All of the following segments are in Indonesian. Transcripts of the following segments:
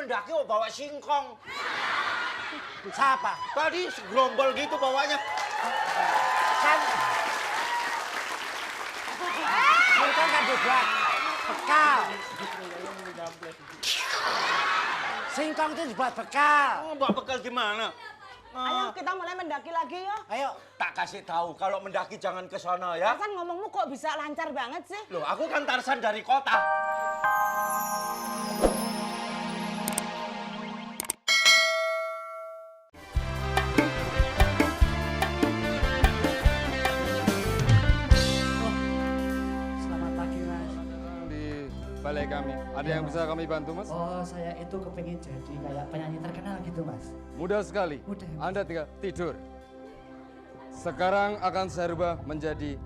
mendaki kok bawa singkong. Siapa? Tadi segerombol gitu bawanya. Kan singkong kan dibuat bekal. Singkong itu dibuat bekal. Oh, bawa bekal gimana? Ayo kita mulai mendaki lagi ya. Ayo. Tak kasih tahu kalau mendaki jangan ke sana ya. Tarsan ngomongmu kok bisa lancar banget sih? Loh, aku kan Tarsan dari kota. Selamat pagi, Mas. Di balai kami. Ada yang bisa kami bantu, Mas? Oh, saya itu kepingin jadi kayak penyanyi terkenal gitu, Mas. Mudah sekali. Mudah, Mas. Anda tinggal tidur. Sekarang akan saya rubah menjadi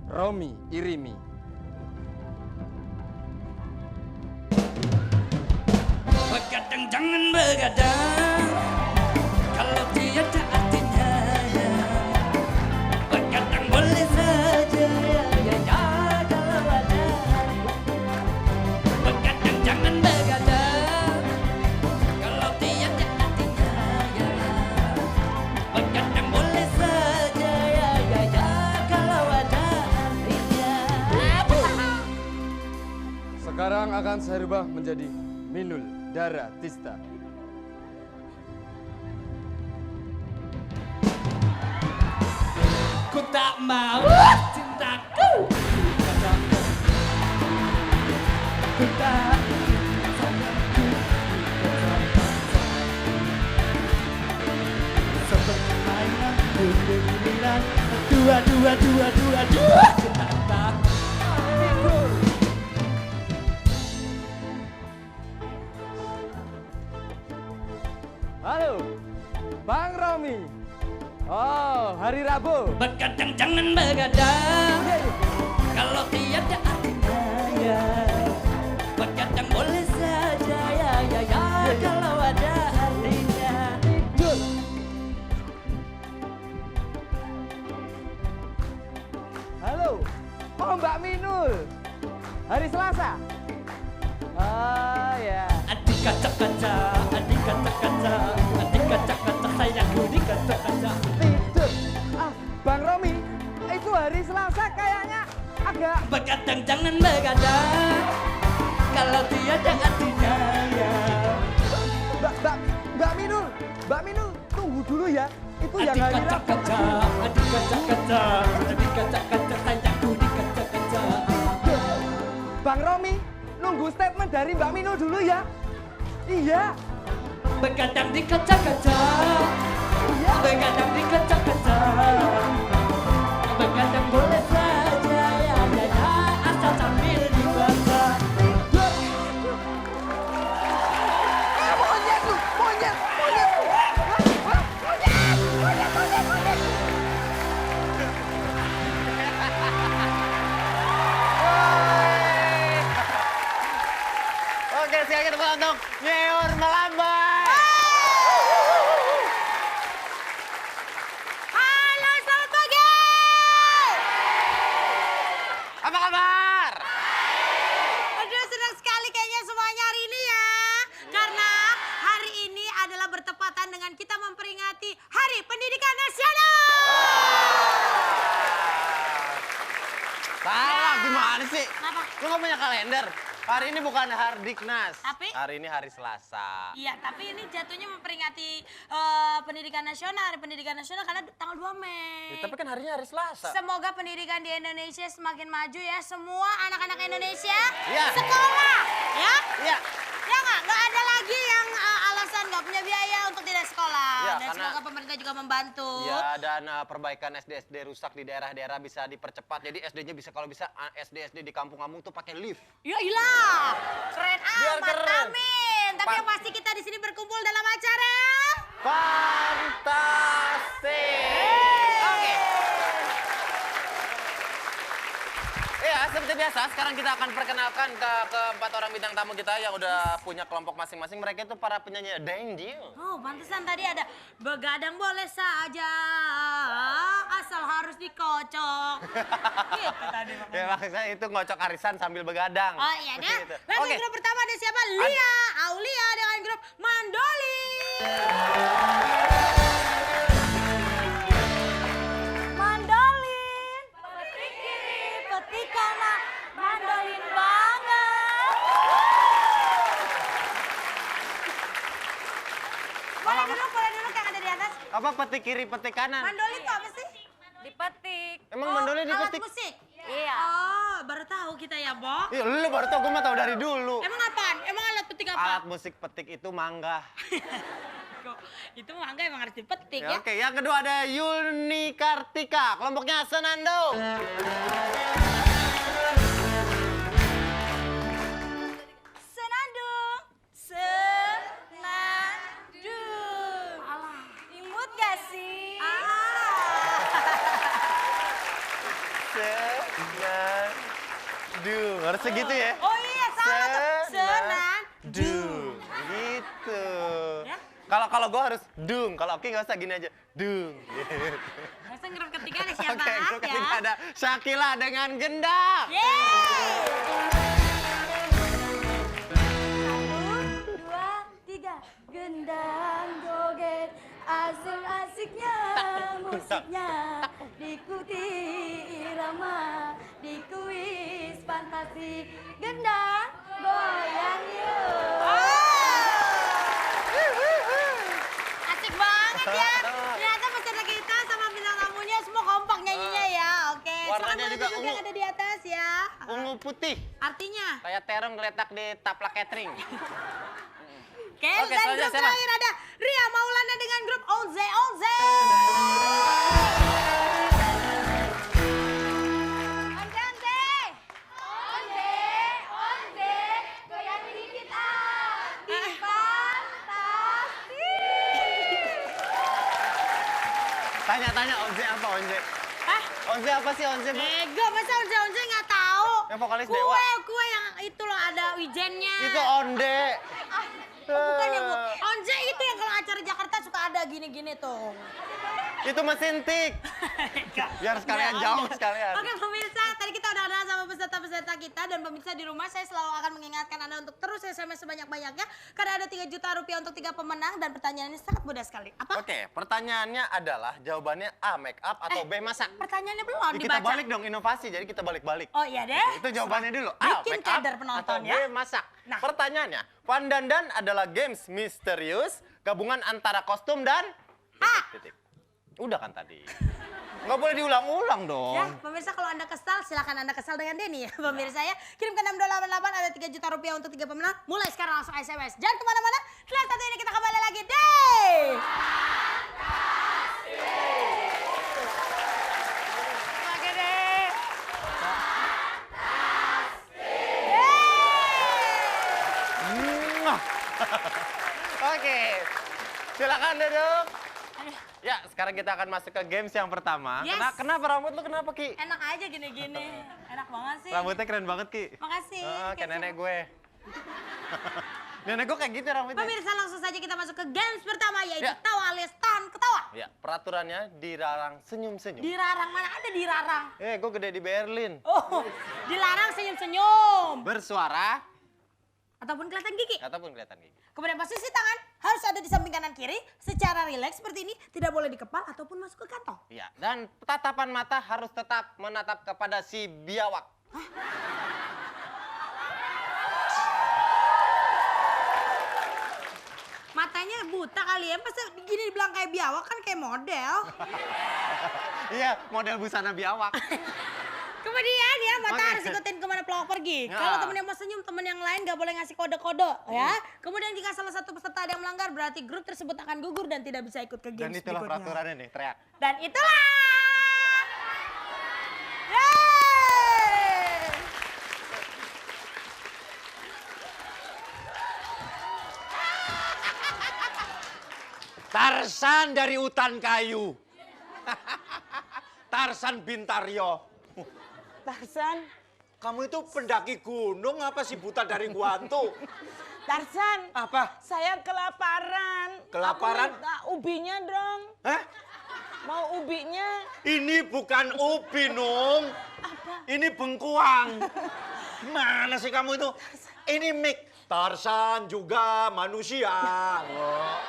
Romi Irimi. Begadang jangan begadang, kalau tiada artinya ya. Begadang boleh saja ya, kalau ada. Begadang jangan begadang, kalau tiada artinya ya. Begadang boleh saja ya, kalau ada artinya. Sekarang akan saya rubah menjadi Minul Dara Tista. Ku tak mau cintaku. Ku tak seperti mainan bulan dua kita tak Halo, Bang Romi. Oh, hari Rabu. begadang jangan begadang, kalau tiada artinya ya. Begadang boleh saja ya, kalau ada artinya. Halo, oh Mbak Minul. Hari Selasa. Oh ya. Adik kaca-kaca, adik kaca-kaca, adik kaca-kaca sayangku di kaca-kaca. Tidur. Ah, Bang Romi, itu hari Selasa kayaknya agak. Begadang jangan begadang, kalau tiada artinya ya. Mbak Minul, tunggu dulu ya. Itu yang Adik hari Rabu. kaca-kaca, adik kaca-kaca, adik kaca-kaca sayangku di kaca-kaca. Bang Romi, nunggu statement dari Mbak Minul dulu ya. Iya. Begadang di kaca-kaca, begadang di kaca-kaca. Begadang boleh saja ya, asal sambil dibaca. Monyet. Oke, sekarang kita mulai untuk Nyeor Melambai. Halo, selamat pagi. Apa kabar? Aduh, senang sekali kayaknya semuanya hari ini ya. Karena hari ini adalah bertepatan dengan kita memperingati Hari Pendidikan Nasional. Salah, gimana sih? Kenapa? Lu nggak punya kalender? Hari ini bukan Hardiknas. Tapi? Hari ini hari Selasa. Iya, tapi ini jatuhnya memperingati pendidikan nasional, Hari Pendidikan Nasional karena tanggal 2 Mei. Ya, tapi kan harinya hari Selasa. Semoga pendidikan di Indonesia semakin maju ya. Semua anak-anak Indonesia Iya. sekolah, ya? Iya. Ya nggak ada lagi yang alasan nggak punya biaya untuk tidak sekolah. Iya, Dan karena- semoga pemerintah juga membantu. Ya, dan perbaikan SD-SD rusak di daerah-daerah bisa dipercepat. Jadi SD-nya bisa kalau bisa SD-SD di kampung-kampung tuh pakai lift. Ya ilah, keren Biar amat, keren. amin. Tapi yang pasti kita di sini berkumpul dalam acara. Fantastik. Oke. Iya, Ya, seperti biasa, sekarang kita akan perkenalkan ke keempat orang bintang tamu kita yang udah punya kelompok masing-masing. Mereka itu para penyanyi Dangdil. Oh, pantesan tadi ada begadang boleh saja, asal harus dikocok. Gitu tadi makanya. Ya, maksudnya itu ngocok arisan sambil begadang. Oh iya deh. Gitu. Langsung Oke. grup pertama ada siapa? Lia, Aulia dengan grup Mandoli. Mandolin, petik kiri, petik kanan, mandolin banget. Boleh dulu yang ada di atas. Apa petik kiri, petik kanan? Mandolin itu apa sih? Dipetik. Emang mandolin Alat dipetik? musik. Iya. Oh, baru tahu kita ya, Bo. Iya, lu baru tau, gue mah tau dari dulu. Emang apaan? Emang alat petik apa? Alat musik petik itu mangga. Kok itu mangga emang harus dipetik Ya, ya? oke, yang kedua ada Yuni Kartika, kelompoknya Senando. Senandung. Senandung. Imut gak sih? Senando. Harus segitu ya? Oh iya, salah tuh. Senando. Gitu. Ya? Kalau gue harus dung, kalau Oki nggak usah gini aja, dung. Masa grup ketiga ada siapa? Oke, grup ya? ketiga ada Shakila dengan Gendang. Yeay! 1, 2, 3. Gendang joget, asik-asiknya musiknya. Diikuti irama, dikuis fantasi. Gendang, goyang yuk. Asik banget ya. Ternyata peserta kita sama bintang tamunya semua kompak nyanyinya ya. Oke, Warnanya silakan juga tunjuk ungu. yang ada di atas ya. Ungu putih, Artinya? kayak terong geletak di taplak catering. Oke, Oke, dan selanjutnya grup siapa? terakhir ada Ria Maulana dengan grup Onze Onze. Once, once. Once, once. Goyang dikit ah. Fantasi. Tanya Onze apa Onze? Hah? Onze apa sih Onze? Bu? Bego, masa Onze Onze nggak tahu? Yang vokalis kue, Dewa. Kue yang itu loh ada wijennya. Itu Onde. Bukan ya, Bu. Onze itu yang kalau acara Jakarta suka ada gini-gini tuh. Itu mesin tik. Biar sekalian Nggak jauh ada. sekalian. Oke pemirsa, tadi kita udah kenal sama peserta-peserta kita dan pemirsa di rumah saya selalu akan mengingatkan Anda untuk terus SMS sebanyak-banyaknya karena ada 3 juta rupiah untuk 3 pemenang dan pertanyaannya sangat mudah sekali. Apa? Oke, pertanyaannya adalah jawabannya A make up atau B masak. Pertanyaannya belum Kita dibaca. balik dong inovasi, jadi kita balik-balik. Oh iya deh. Itu jawabannya dulu. A Bikin make up keder penonton atau ya. B masak. Nah. Pertanyaannya, Pandandan adalah games misterius gabungan antara kostum dan titik. Udah kan tadi. Nggak boleh diulang-ulang dong. Ya, pemirsa kalau Anda kesal, silakan Anda kesal dengan Denny ya, pemirsa ya. Kirim ke 6288 ada 3 juta rupiah untuk 3 pemenang. Mulai sekarang langsung SMS. Jangan kemana-mana, setelah satu ini kita kembali lagi deh. Oke deh. Mwah. Oke, silakan duduk. Ya, sekarang kita akan masuk ke games yang pertama. Yes. Kenapa rambut lu kenapa, Ki? Enak aja gini-gini. Enak banget sih. Rambutnya keren banget, Ki. Makasih. Kayak nenek gue. Nenek gue kayak gitu rambutnya. Pemirsa langsung saja kita masuk ke games pertama yaitu Ya. tawa alias tahan ketawa. Ya, peraturannya dilarang senyum-senyum. Dilarang, mana ada dilarang? Gue gede di Berlin. Oh, dilarang senyum-senyum. Bersuara Ataupun kelihatan gigi. ataupun kelihatan gigi. Kemudian posisi tangan harus ada di samping kanan kiri secara rileks seperti ini, tidak boleh di kepala ataupun masuk ke kantong. Ya, dan tatapan mata harus tetap menatap kepada si biawak. Matanya buta kali ya, pasti gini dibilang kayak biawak kan kayak model. Iya, model busana biawak. Kemudian ya mata Oke. harus ikutin kemana pelawak pergi. Ya. Kalau temen yang mau senyum, temen yang lain gak boleh ngasih kode-kode ya. Kemudian jika salah satu peserta ada yang melanggar, berarti grup tersebut akan gugur dan tidak bisa ikut ke Dan games itulah berikutnya. peraturannya nih, teriak. Dan itulah. Yeay! Tarsan dari hutan kayu. Tarsan Bintaryo. Tarsan Kamu itu pendaki gunung apa sih buta dari gua hantu? Tarzan, Apa? saya kelaparan. Kelaparan? Aku minta ubinya dong. Hah? Mau ubinya? Ini bukan ubi, Nung. Ini bengkuang. Gimana sih kamu itu? Ini mik. Tarzan juga manusia. Oh.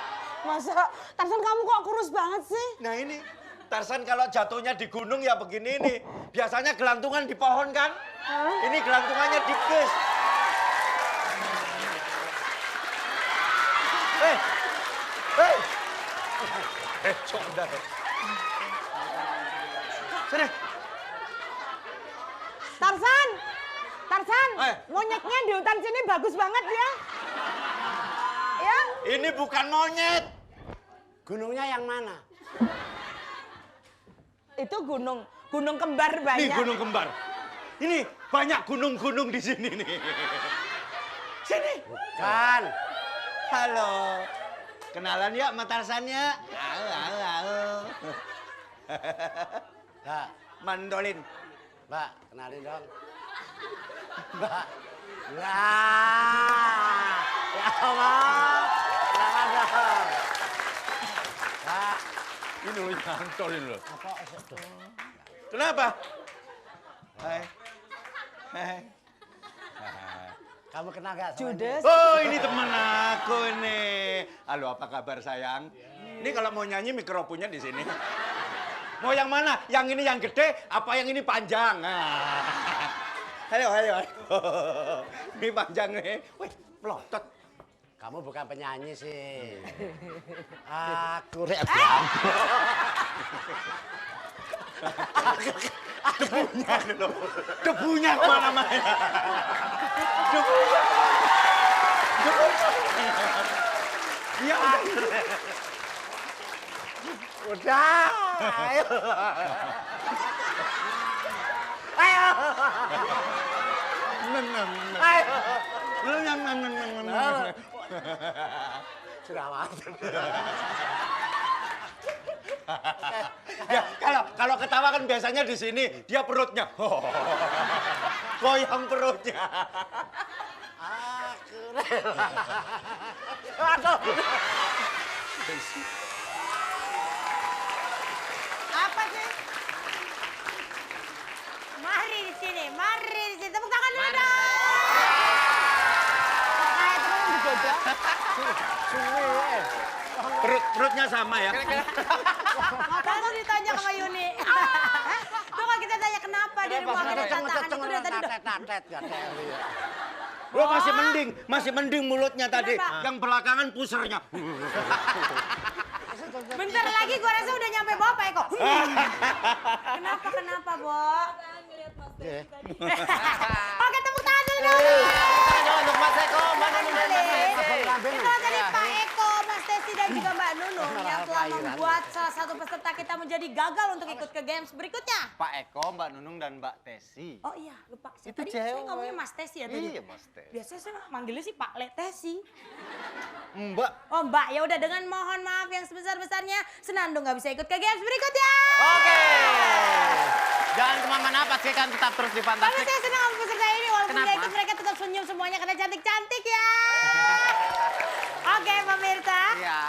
Masa Tarzan kamu kok kurus banget sih? Nah ini, Tarzan kalau jatuhnya di gunung ya begini nih. Biasanya gelantungan di pohon kan? Ini gelantungannya di bus. Cok udah. Sini. Tarzan, Eh. monyetnya di hutan sini bagus banget ya. Ya? Ini bukan monyet. Gunungnya yang mana? Itu gunung kembar banyak. Nih gunung kembar. Ini banyak gunung-gunung di sini nih. Sini. Kan. Halo. Kenalan ya sama Tarzan ya. Halo. Mbak, Mandolin. Mbak, kenalin dong. Mbak. Wah. Ya Allah. Kenapa dong? Mbak. Ini lo nyantolin lo. Apa? Kenapa? Hai. Hai. Kamu kenal gak sama Judes. Oh ini teman aku nih. Halo apa kabar sayang? Ini kalau mau nyanyi mikrofonnya di sini. Mau yang mana? Yang ini yang gede, apa yang ini panjang? Nah. Ayo. Ini panjang nih. Wih, melotot. Kamu bukan penyanyi sih. Aku rap. Debunya loh. Debunya kemana-mana. Debunya. Iya. Udah. Ayo. Ayo. Ayo. Sudah mati. Ya, kalau ketawa kan biasanya di sini, dia perutnya. Goyang perutnya. Aku rela. Aduh. Apa sih? Mari di sini. Tepuk tangan dulu dong. Kayak temen digoda. Perutnya sama ya. Langsung ditanya sama Yuni. Tuh kalau kita tanya kenapa dia dibuangin dari tangan itu dari tadi udah. Lo masih mending mulutnya tadi. Kenapa? Yang belakangan pusernya. Bentar lagi gua rasa udah nyampe bawah Pak Eko. Kenapa, Bo? Oke, tepuk tangan dulu dong. Untuk Mas Eko, Mbak Nunung dan Mas Tesi. Itu tadi Pak Eko, Mas Tesi dan juga Mbak Nunung yang telah membuat salah satu peserta kita menjadi gagal untuk ikut ke games berikutnya. Pak Eko, Mbak Nunung dan Mbak Tesi. Oh iya, lupa. Itu Tadi saya cewek. ngomongnya Mas Tesi ya tadi. Iya, Mas Tesi. Biasanya saya manggilnya sih Pak Le Tesi. Mbak. Oh Mbak, ya udah dengan mohon maaf yang sebesar-besarnya Senandung nggak bisa ikut ke games berikutnya. Oke. Jangan kemana-mana, pastikan tetap terus di Tapi Fantastik. saya senang sama peserta ini walaupun nggak Kenapa? ikut mereka tetap senyum semuanya karena cantik-cantik ya. Oke pemirsa. Ya,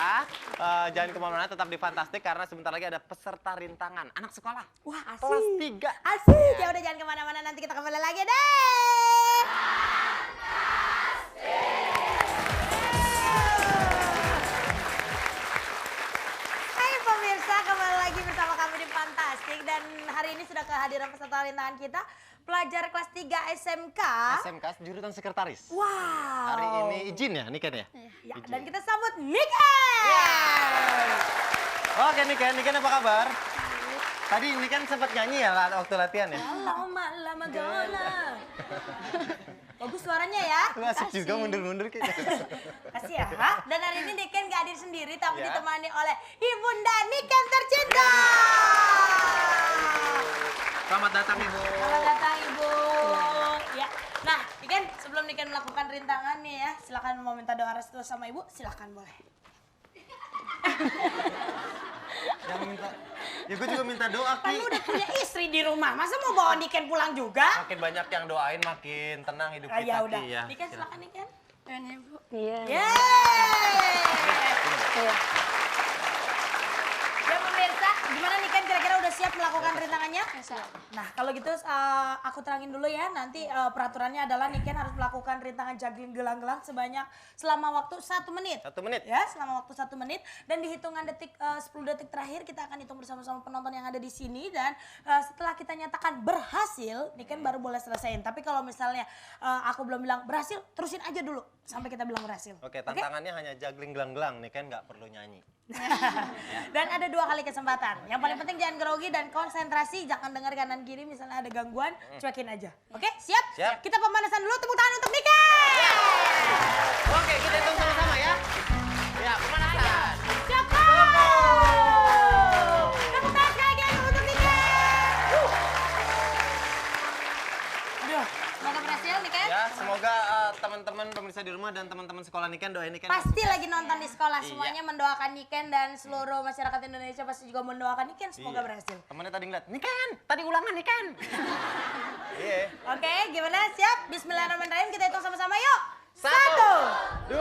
jangan kemana-mana, tetap di Fantastik karena sebentar lagi ada peserta rintangan anak sekolah. Wah asik. Kelas 3. Asik. Ya udah jangan kemana-mana, nanti kita kembali lagi deh. Hai pemirsa, kembali lagi bersama kami di Fantastik dan hari ini sudah kehadiran peserta rintangan kita pelajar kelas 3 SMK. SMK jurusan sekretaris. Wow. Hari ini izin ya, Niken ya? Ya, Izin. dan kita sambut Niken. Oke Niken apa kabar? Tadi Niken sempat nyanyi ya waktu latihan ya? Lama Madonna. Bagus suaranya ya. Lu asik juga mundur-mundur kayaknya. Kasih ya. Dan hari ini Niken gak hadir sendiri tapi Ya. ditemani oleh Ibunda Niken tercinta. Selamat datang Ibu. Selamat datang Ibu. Ya. Nah, Niken sebelum Niken melakukan rintangan nih ya, silakan mau minta doa restu sama Ibu, silakan boleh. Yang minta. Ya gue juga minta doa, Kan Ki. lu udah punya istri di rumah, masa mau bawa Niken pulang juga? Makin banyak yang doain, makin tenang hidup Ah, kita, ya udah. Ki. Ya. Niken silakan Niken. Iya. Yeay! Ya pemirsa, gimana Niken kira-kira udah siap melakukan rintangannya? Nah kalau gitu aku terangin dulu ya, nanti peraturannya adalah Niken harus melakukan rintangan juggling gelang-gelang selama waktu 1 menit. 1 menit. Ya, selama waktu 1 menit dan di hitungan 10 detik terakhir kita akan hitung bersama-sama penonton yang ada di sini dan setelah kita nyatakan berhasil, Niken baru boleh selesaiin. Tapi kalau misalnya aku belum bilang berhasil, terusin aja dulu sampai kita bilang berhasil. Oke, tantangannya hanya juggling gelang-gelang nih kan nggak perlu nyanyi. Dan ada 2 kali kesempatan. Yang paling penting jangan grogi dan konsentrasi, jangan dengar kanan kiri misalnya ada gangguan, cuekin aja. Oke, siap? Siap. Kita pemanasan dulu, tepuk tangan untuk Niken. Oke, kita hitung sama-sama ya. Ya, pemanasan. Cukup. Tepuk tangan sekali lagi untuk Niken. Aduh, semoga berhasil Niken. Ya, semoga teman-teman pemirsa di rumah dan teman-teman sekolah Niken doain Niken. Pasti lagi nonton di sekolah, Iya. semuanya mendoakan Niken dan seluruh masyarakat Indonesia pasti juga mendoakan Niken, semoga Iya. berhasil. Temennya tadi ngeliat, Niken, tadi ulangan Niken. Iya. Oke, gimana? Siap? Bismillahirrahmanirrahim, kita hitung sama-sama yuk. 1, 2,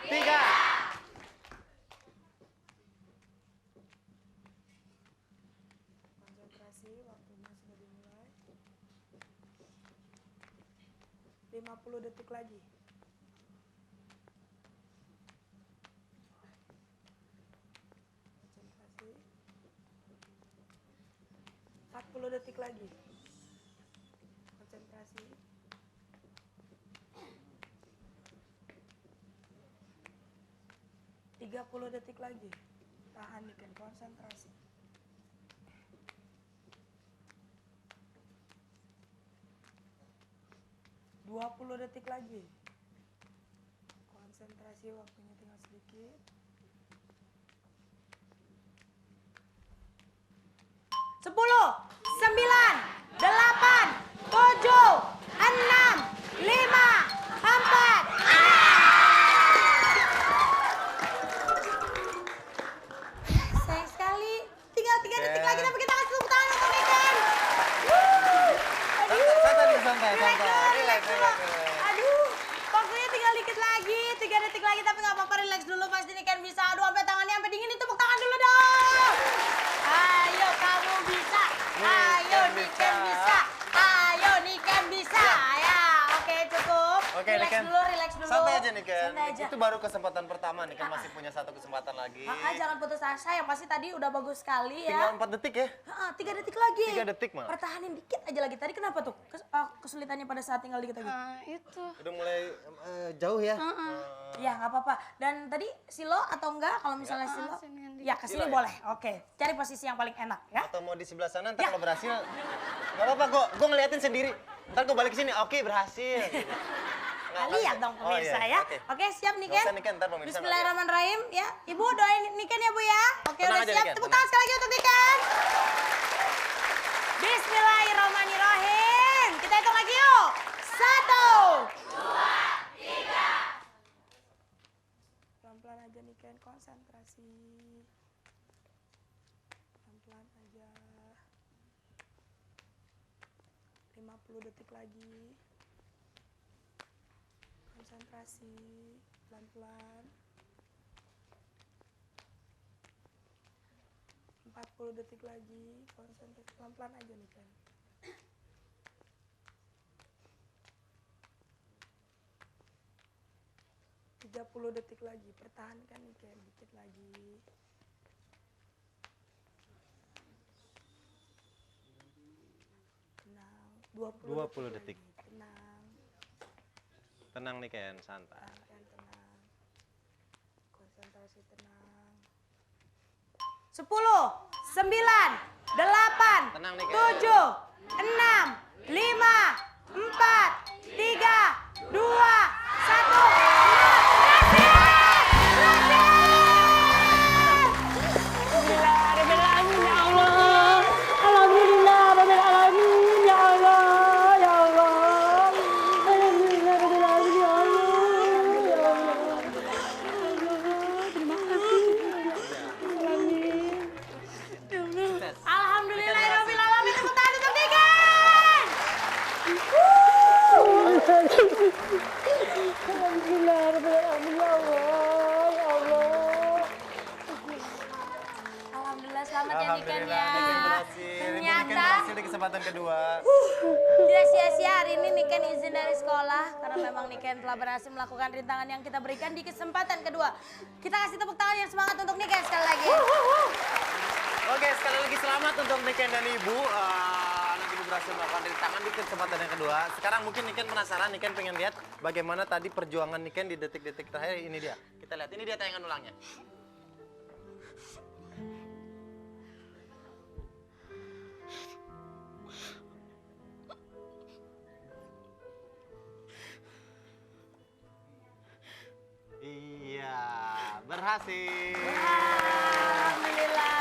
3. Konsentrasi, waktunya sudah dimulai. 50 detik lagi. Konsentrasi. 40 detik lagi. Konsentrasi. 30 detik lagi. Tahan Niken, konsentrasi. 20 detik lagi. Konsentrasi, waktunya tinggal sedikit. 10, 9, 8, 7, 6, 5, 4, 3, 2, 1. Sayang sekali. Tinggal 3 detik lagi tapi kita kasih tepuk tangan untuk Niken. Santai. Relax. Aduh, waktunya tinggal dikit lagi. 3 detik lagi tapi nggak apa-apa, relax dulu pasti Niken bisa. Aduh, sampai tangannya sampai dingin, tepuk tangan dulu dong. Ayo kamu bisa. Ayo Niken bisa. Ayo Niken bisa. Ya, oke cukup. Oke, relax Niken. relax dulu. Santai aja Niken. Santai aja. Itu baru kesempatan pertama, Niken masih punya 1 kesempatan lagi. Jangan putus asa, yang pasti tadi udah bagus sekali ya. Tinggal 4 detik ya. 3 detik lagi. 3 detik malah. Pertahanin dikit aja lagi. Tadi kenapa tuh kesulitannya pada saat tinggal dikit lagi? Itu. Udah mulai jauh ya. Ya nggak apa-apa. Dan tadi silo atau enggak? Kalau misalnya silo, ya kesini Silo ya? boleh. Oke, cari posisi yang paling enak ya. Atau mau di sebelah sana, Ya. ntar kalau berhasil, nggak apa-apa, gue ngeliatin sendiri. Ntar gue balik ke sini, oke berhasil. Nah, lihat dong pemirsa iya, ya. oke. Oke, siap nih Nggak Ken. usah nih, Ken, ntar pemirsa Bismillahirrahmanirrahim ya. Ibu doain Niken ya Bu ya. Oke, Tenang udah aja, siap. Niken, Tepuk tenang. tangan sekali lagi untuk Niken. Bismillahirrahmanirrahim. Kita hitung lagi yuk. 1, 2, 3. Pelan-pelan aja Niken, konsentrasi. Pelan-pelan aja. 50 detik lagi. Konsentrasi, pelan-pelan. 40 detik lagi, konsentrasi, pelan-pelan aja nih kan. Puluh detik lagi, pertahankan nih kan, dikit lagi. Tenang, 20 detik. lagi. Tenang. Tenang nih Ken, santai. Tenang. Konsentrasi tenang. 10, 9, 8, Tenang nih, Ken. 7, 6, 5, 4, 3, 2, 1. kedua. Tidak sia-sia hari ini Niken izin dari sekolah karena memang Niken telah berhasil melakukan rintangan yang kita berikan di kesempatan kedua. Kita kasih tepuk tangan yang semangat untuk Niken sekali lagi. Oke, sekali lagi selamat untuk Niken dan Ibu. Anak Ibu berhasil melakukan rintangan di kesempatan yang kedua. Sekarang mungkin Niken penasaran, Niken pengen lihat bagaimana tadi perjuangan Niken di detik-detik terakhir. Ini dia. Kita lihat, ini dia tayangan ulangnya. Iya, berhasil. Alhamdulillah.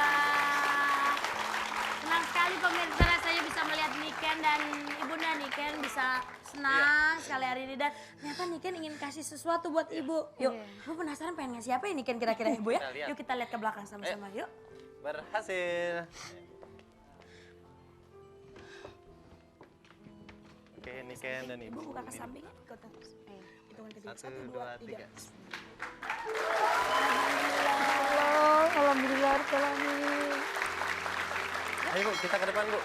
Senang sekali pemirsa, saya bisa melihat Niken dan ibunda Niken bisa senang sekali hari ini. Dan ternyata Niken ingin kasih sesuatu buat ibu. Yuk, ibu penasaran pengen ngasih apa ya Niken kira-kira ibu ya? Kita lihat. Yuk kita lihat ke belakang sama-sama yuk. Berhasil. Oke, Niken dan Ibu. Ibu buka ke samping. Hitungan ketiga. 1, 2, 3. Alhamdulillah, alhamdulillah. Ayo Bu, kita ke depan Bu.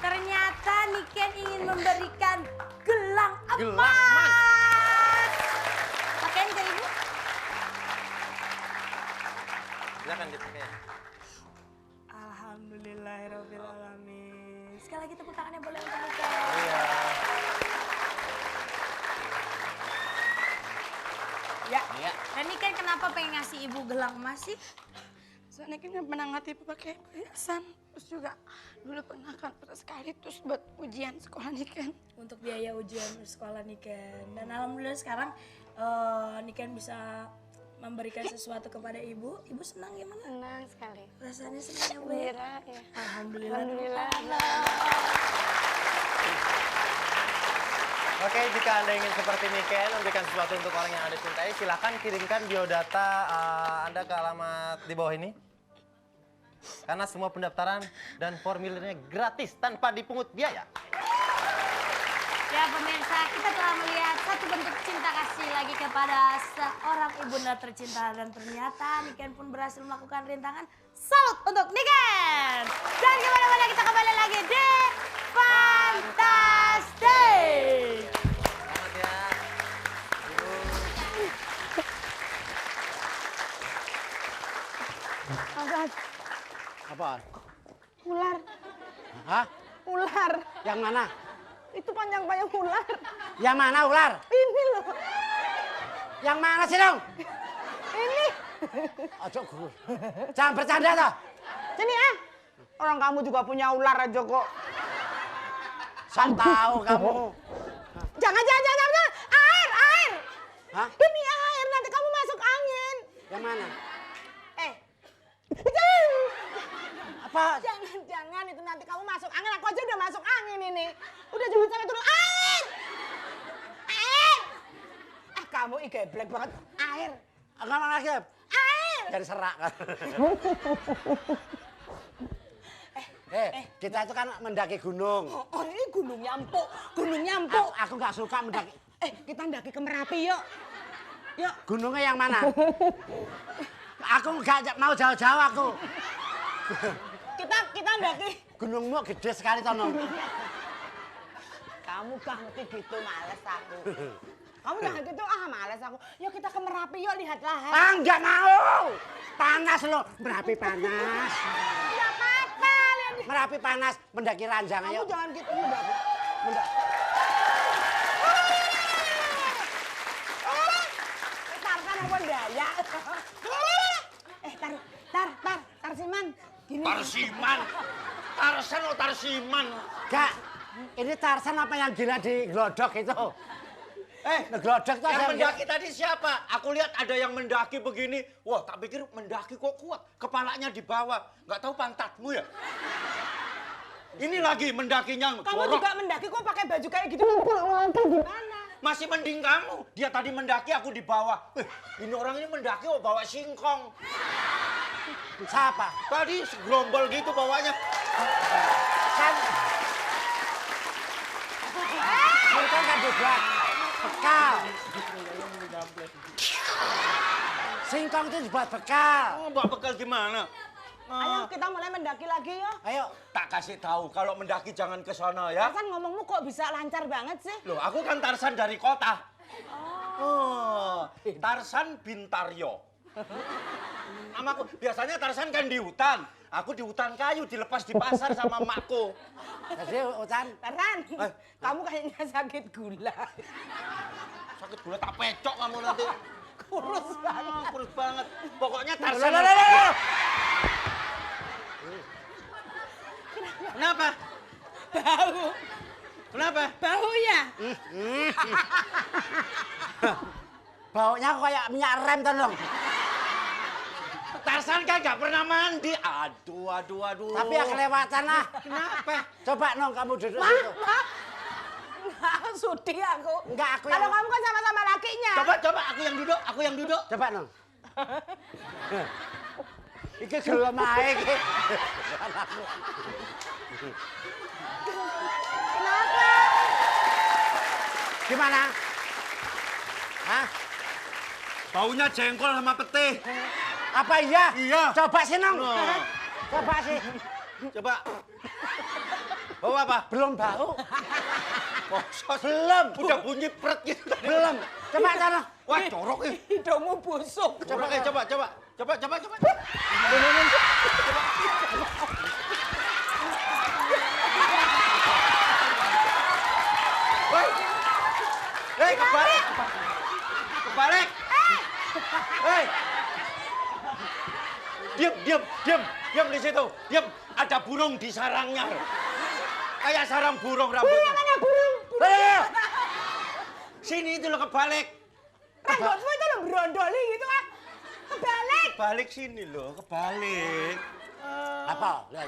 Ternyata Niken ingin memberikan gelang emas. Gelang emas. Pakaiin ke ibu. Silakan dipakai. Alhamdulillahirobbilalamin. Sekali lagi tepuk tangannya boleh untuk Niken. Iya. Ya. Iya. Dan Niken kenapa pengen ngasih ibu gelang emas sih? Soalnya kan pernah ngatih pakai perhiasan. Terus juga dulu pernah kan pernah sekali terus buat ujian sekolah Niken. Untuk biaya ujian sekolah Niken. Dan alhamdulillah sekarang Niken bisa memberikan sesuatu kepada ibu. Ibu senang gimana? Senang sekali. Rasanya senang ya Bu ya? Alhamdulillah ya. Alhamdulillah. Alhamdulillah. Oke, jika Anda ingin seperti Niken, memberikan sesuatu untuk orang yang Anda cintai, silahkan kirimkan biodata Anda ke alamat di bawah ini. Karena semua pendaftaran dan formulirnya gratis tanpa dipungut biaya. Ya pemirsa, kita telah melihat satu bentuk cinta kasih lagi kepada seorang ibunda tercinta. Dan ternyata Niken pun berhasil melakukan rintangan. Salut untuk Niken! Dan kemana-mana kita kembali lagi di Fantastic! Selamat ya. Ibu. Agas, Apa? ular, Hah? ular. Yang mana? Itu panjang-panjang ular. Yang mana ular? Ini loh, Yang mana sih dong? ini. Aduh, gue. Jangan bercanda toh. Sini ah. Orang kamu juga punya ular aja kok. Saya tahu kamu. Jangan. Air, air. Hah? Demi air, nanti kamu masuk angin. Yang mana? Apa? Jangan, itu nanti kamu masuk angin. Aku aja udah masuk angin ini. Udah jangan sampai turun. Air! Air! Ah, kamu geblek banget. Air! Enggak mana lagi? Air! Dari serak kan. Kita itu kan mendaki gunung. Oh, ini gunungnya empuk. Gunungnya empuk. Aku nggak suka mendaki. Kita mendaki ke Merapi yuk. Yuk. Gunungnya yang mana? Aku nggak mau jauh-jauh aku. Kita mendaki. Gunungmu gede sekali tono. Kamu banget gitu, males aku. Kamu jangan gitu, males aku. Yuk kita ke Merapi yuk, lihat lahan. Ah, nggak mau. Panas loh. Merapi panas. Nggak apa-apa. lihat. Merapi panas. Mendaki ranjang Kamu ayo. jangan gitu, mendaki. Tarsan apa daya? Tarsiman. Gini. Tarsiman. Tarsan atau Tarsiman? Gak. Ini Tarsan apa yang gila di glodok itu? Glodok tuh Yang mendaki tadi siapa? Aku lihat ada yang mendaki begini. Wah, tak pikir mendaki kok kuat. Kepalanya di bawah. Nggak tahu pantatmu ya? Ini lagi mendakinya. Kamu jorok. juga mendaki kok pakai baju kayak gitu? Gimana? Masih mending kamu. Dia tadi mendaki, aku di bawah. Ini orang ini mendaki kok bawa singkong. Siapa? Tadi segerombol gitu bawanya. Kan singkong kan dibuat bekal. Singkong itu dibuat bekal. Oh, bawa bekal gimana? Ayo kita mulai mendaki lagi ya. Ayo, tak kasih tahu kalau mendaki jangan ke sono ya. Tarzan ngomongmu kok bisa lancar banget sih? Loh, aku kan Tarzan dari kota. Oh, Tarzan Bintaryo. Namaku biasanya Tarzan kan di hutan. Aku di hutan kayu dilepas di pasar sama emakku. Jadi Ucan, Tarzan, kamu kayaknya sakit gula. Sakit gula tak pecok kamu nanti. Kurus banget. Kurus banget. Pokoknya Tarzan. Kenapa? Bau. Kenapa? Bau ya? baunya kayak minyak rem tolong. Tarzan kan gak pernah mandi. Aduh. Tapi ya kelewatan lah. Kenapa? Coba Nong kamu duduk situ. Mak, sudi aku. Enggak, aku Kalau yang... kamu kan sama-sama lakinya. Coba aku yang duduk. Coba Nong. Iki gelem ae iki. Kenapa? Gimana? Hah? Baunya jengkol sama pete. Apa iya? Iya. Coba sih Nong. No. Coba sih. Coba. Bau apa? Belum bau. Belum. Udah bunyi pret gitu. Belum. Coba sana. Wah, corok ih. Hidungmu busuk. Coba. Hei, kebalik. Hei. Diam di situ. Diam. Ada burung di sarangnya. Kayak sarang burung rambutnya. Mana burung? Sini itu lo kebalik. Rambutmu itu lo berondoli gitu kan? Kebalik. Kebalik sini lo, kebalik. Apa? Lihat.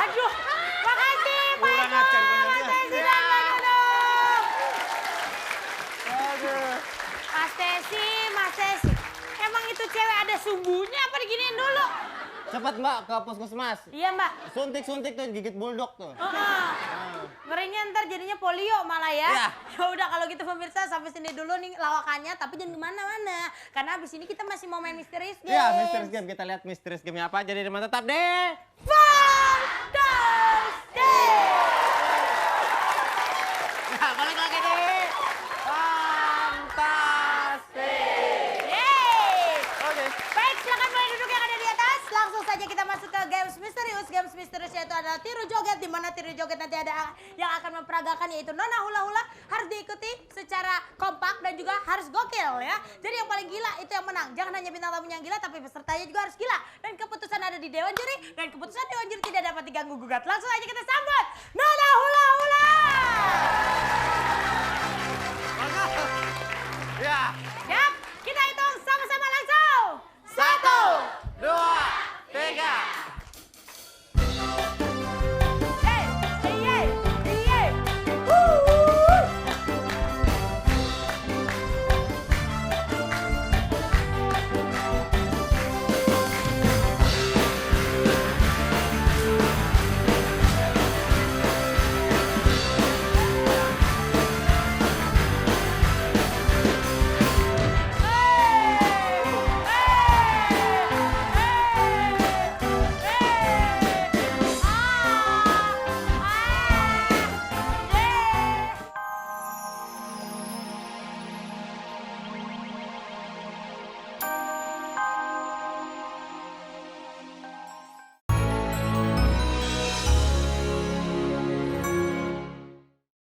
Aduh, makasih Pak Kurang Eko. ajar penyanyi. Mas Tesi dan Mbak Nunung. Mas Tesi. Emang itu cewek ada sumbunya apa diginiin dulu? Cepat Mbak ke puskesmas. Iya Mbak. Suntik tuh gigit buldog tuh. Ngerinya ntar jadinya polio malah ya. Iya. Ya udah kalau gitu pemirsa sampai sini dulu nih lawakannya. Tapi jangan kemana-mana. Karena abis ini kita masih mau main Misterius Game. Iya, Misterius Game. Kita lihat Misterius Game-nya apa. Jadi teman tetap deh. Fantastic! Nah, balik lagi deh. Fantastic. Yeay! Oke. Baik, silakan mulai duduk yang ada di atas. Langsung saja kita masuk ke Games Misterius. Games Misterius yaitu adalah tiru joget. Di mana tiru joget nanti ada yang akan memperagakan yaitu Nona Hula Hula. Harus diikuti secara kompak dan juga harus gokil ya. Jadi yang paling gila itu yang menang. Jangan hanya bintang tamunya yang gila, tapi pesertanya juga harus gila. Dan keputusan ada di Dewan Juri. Dan keputusan Dewan Juri tidak dapat diganggu gugat. Langsung aja kita sambut